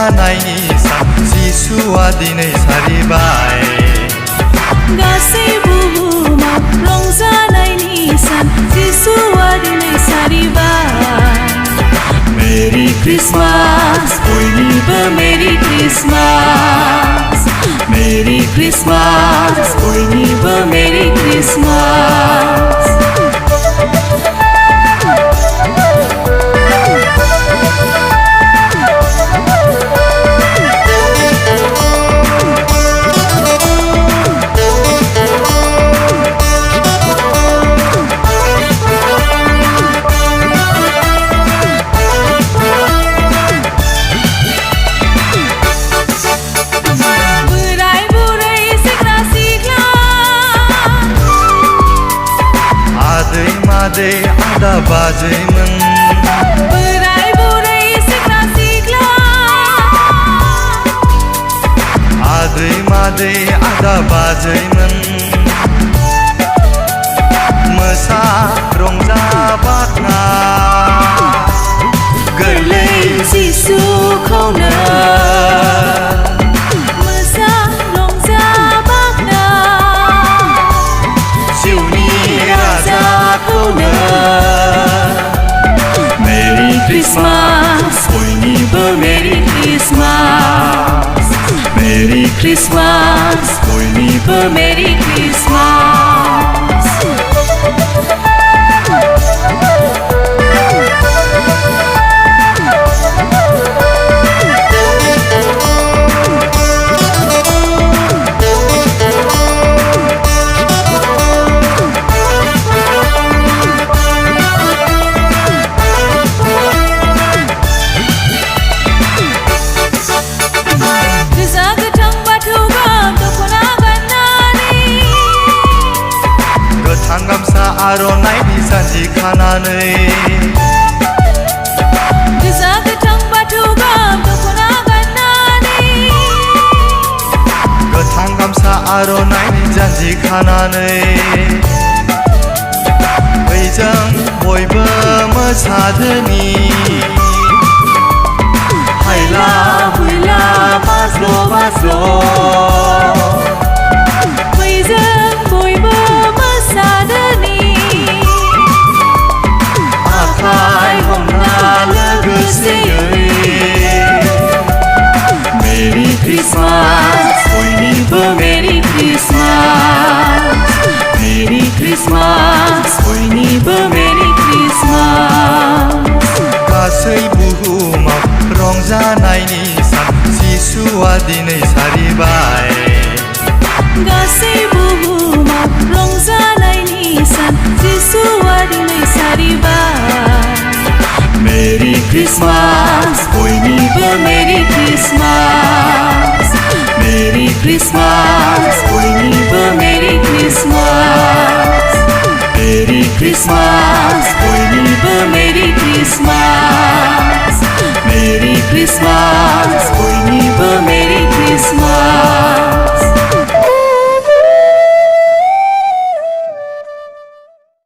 रंजानायनि सान जिसुआ दिनै सारिबाय गासै बुहुमाव रंजानायनि सान जिसुआ दिनै सारिबाय मेरि क्रिसमास बयनिबो मेरि क्रिसमास मेरि क्रिसमास बयनिबो मेरि क्रिसमास आदै आदा बाजैमोन बोराय बुरै सेंग्रा सिख्ला आदै मादै आदा बाजैमोन मोसा रंजा बाखना गोरलै जिसुखौनो मोसा रंजा बाखना जिउनि राजाखौनो मेरि क्रिसमास बयनिबो मेरि क्रिसमास मेरि क्रिसमास बयनिबो मेरि क्रिसमास गामसा आर'नाइनि जानजि खानानै गोजा गोथां बाथौ गाब दख'ना गाननानै गोथां गामसा आर'नाइनि जानजि खानानै बैजों बयबो मोसादोनि हायला हुइला बाज्ल' बाज्ल' Christmas, bयनिबो मेरि क्रिसमास मेरि क्रिसमास बयनिबो मेरि क्रिसमास गासै बुहुमाव रंजानायनि सान जिसुआ दिनै सारिबाय गासै बुहुमाव रंजानायनि सान जिसुआ दिनै सारिबाय मेरि क्रिसमास बयनिबो मेरि क्रिसमास मेरि क्रिसमास बयनिबो मेरि क्रिसमास मेरि क्रिसमास बयनिबो मेरि क्रिसमास मेरि क्रिसमास बयनिबो मेरि क्रिसमास